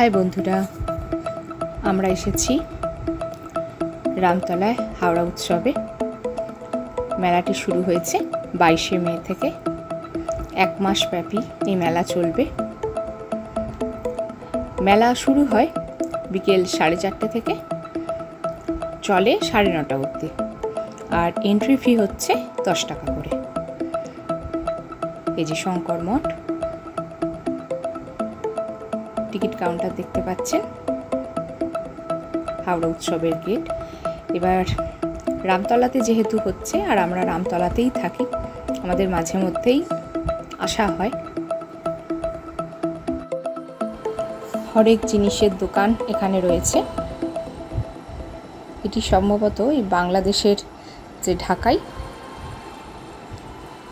High বন্ধুরা, আমরা এসেছি রামতলায় হাওড়া উৎসবে। মেলাটি শুরু হয়েছে 22শে মে থেকে। 1 মাস ব্যাপী এই মেলা চলবে। মেলা শুরু হয় বিকেল 4:30 থেকে, চলে 9:30 অবধি। আর এন্ট্রি ফি হচ্ছে 10 টাকা করে। এই যে শঙ্কর মঠ, টিকিট কাউন্টার দেখতে পাচ্ছেন, হাওড়া উৎসবের গেট। এবার রামতলাতে যেহেতু হচ্ছে, আর আমরা রামতলাতেই থাকি, আমাদের মাঝে মধ্যেই আসা হয়। হরেক জিনিসের দোকান এখানে রয়েছে। এটি সম্ভবত এই বাংলাদেশের যে ঢাকাই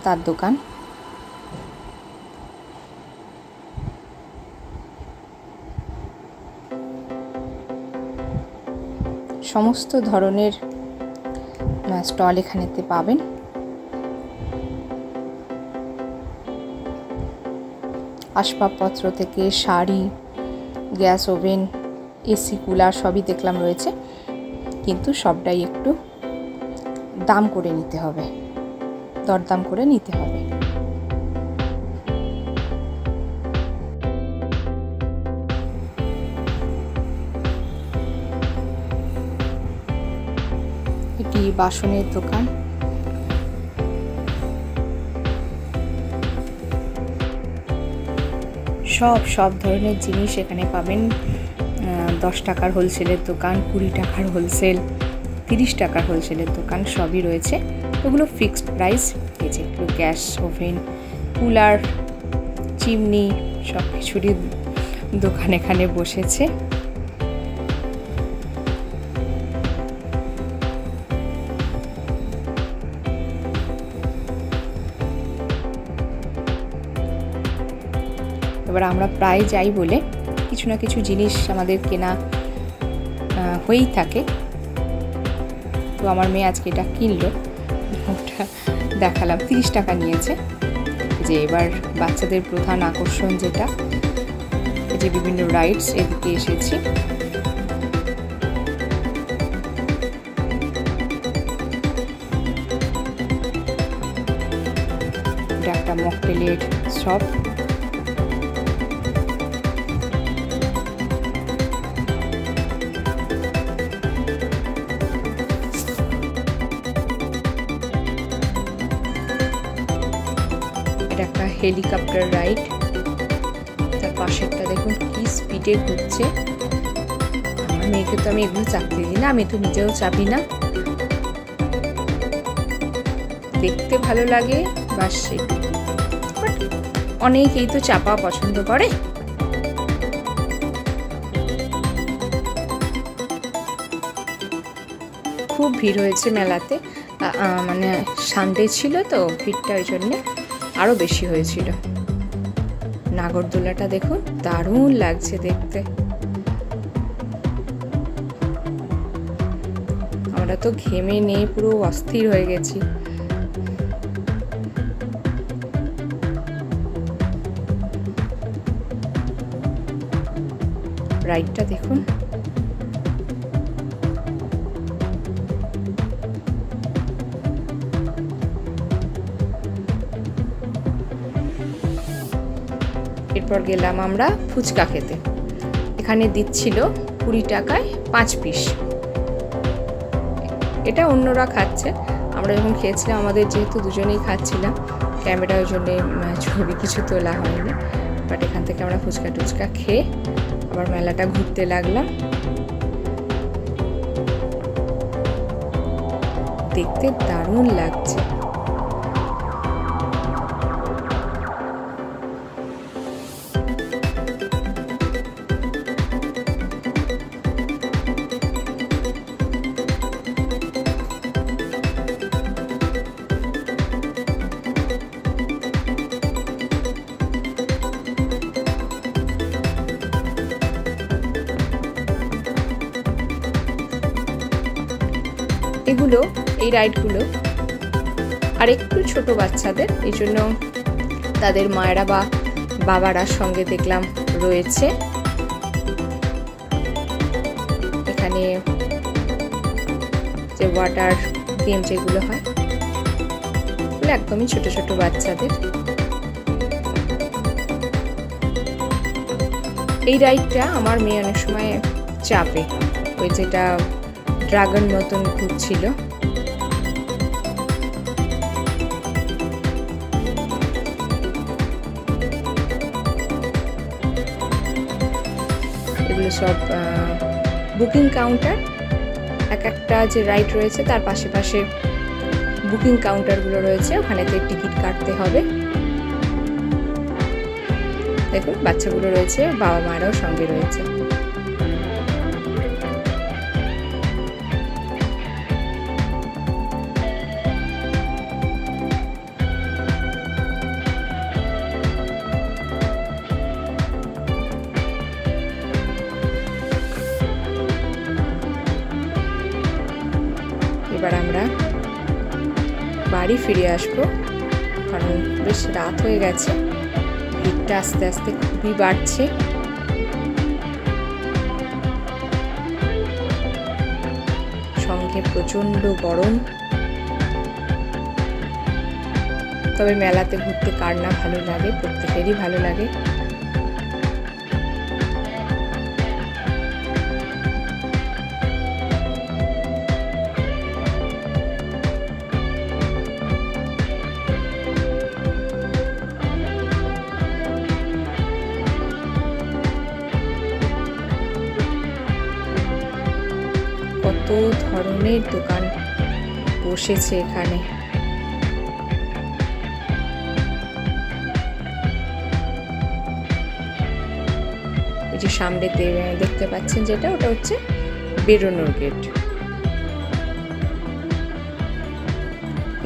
তার দোকান। সমস্ত ধরনের স্টল এখানেতে পাবেন। আসবাবপত্র থেকে sari, gas oven, AC, cooler সবই দেখলাম রয়েছে, কিন্তু সবটাই একটু দাম করে নিতে হবে, দরদাম করে নিতে হবে। এটি বাসনের দোকান। সব ধরনের জিনিস এখানে পাবেন। 10 টাকার হোলসেলের দোকান, 20 টাকার হোলসেল, 30 টাকার হোলসেলের দোকান সবই রয়েছে। ওগুলো ফিক্সড প্রাইস। এই যে গ্যাস ওভেন, কুলার, চিমনি সব কিছুরই দোকান এখানে বসেছে। এবার আমরা প্রায় যাই বলে কিছু না কিছু জিনিস আমাদের কেনা হয়েই থাকে। তো আমার মেয়ে আজকে এটা কিনলো, ওটা দেখালাম। 30 টাকা নিয়েছে। যে এবার বাচ্চাদের প্রধান আকর্ষণ যেটা, যে বিভিন্ন রাইডস, এদিকে এসেছি। এটা একটা মকটেলের শপ। একটা হেলিকপ্টার রাইড। তার পাশেরটা দেখুন কি স্পিডে ঘুরছে। আমার মেয়েকে তো আমি এগুলো চাপতে দিই না, আমি তো নিজেও চাপি না। দেখতে ভালো লাগে বাস, বাট অনেকেই তো চাপা পছন্দ করে। খুব ভিড় হয়েছে মেলাতে, মানে সানডে ছিল তো ভিড়টা, ওই জন্যে আরো বেশি হয়েছিল। নাগরদোলাটা দেখুন, দারুণ লাগছে দেখতে। আমরা তো ঘেমে নিয়ে পুরো অস্থির হয়ে গেছি। রাইডটা দেখুন। এরপর গেলাম আমরা ফুচকা খেতে। এখানে দিচ্ছিল 20 টাকায় 5 পিস। এটা অন্যরা খাচ্ছে, আমরা যখন খেয়েছিলাম, আমাদের যেহেতু দুজনেই খাচ্ছিলাম, ক্যামেরার জন্য ছবি কিছু তোলা হয়নি। বাট এখান থেকে আমরা ফুচকা টুচকা খেয়ে আবার মেলাটা ঘুরতে লাগলাম। দেখতে দারুণ লাগছে। এগুলো, এই রাইডগুলো আর একটু ছোট বাচ্চাদের, এই জন্য তাদের মায়েরা বা বাবারা সঙ্গে দেখলাম রয়েছে। এখানে যে ওয়াটার গেম যেগুলো হয় এগুলো একদমই ছোট ছোট বাচ্চাদের। এই রাইডটা আমার মেয়ে অনেক সময় চাপে, ওই যেটা ড্রাগন মতন ঘুরছিল। এগুলো সব বুকিং কাউন্টার, এক একটা যে রাইড রয়েছে তার পাশে পাশে বুকিং কাউন্টারগুলো রয়েছে, ওখানেতে টিকিট কাটতে হবে। দেখুন বাচ্চাগুলো রয়েছে, বাবা মারাও সঙ্গে রয়েছে। এবার আমরা বাড়ি ফিরে আসবো, কারণ বেশ রাত হয়ে গেছে, ভিড়টা আস্তে আস্তে খুবই বাড়ছে। সঙ্গে প্রচণ্ড গরম। তবে মেলাতে ঘুরতে কার না ভালো লাগে, প্রত্যেকেরই ভালো লাগে। কত ধরনের দোকান বসেছে এখানে। ওই যে সামনে দেখতে পাচ্ছেন যেটা, ওটা হচ্ছে বেরোনোর গেট।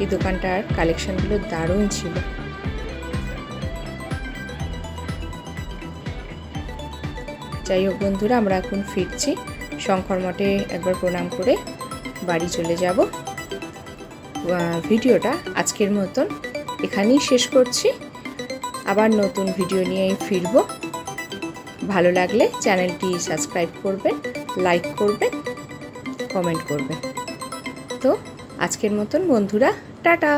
এই দোকানটার কালেকশনগুলো দারুণ ছিল। যাই হোক বন্ধুরা, আমরা এখন ফিরছি। শঙ্কর মঠে একবার প্রণাম করে বাড়ি চলে যাব। ভিডিওটা আজকের মতন এখানেই শেষ করছি। আবার নতুন ভিডিও নিয়েই ফিরব। ভালো লাগলে চ্যানেলটি সাবস্ক্রাইব করবেন, লাইক করবেন, কমেন্ট করবেন। তো আজকের মতন বন্ধুরা, টাটা।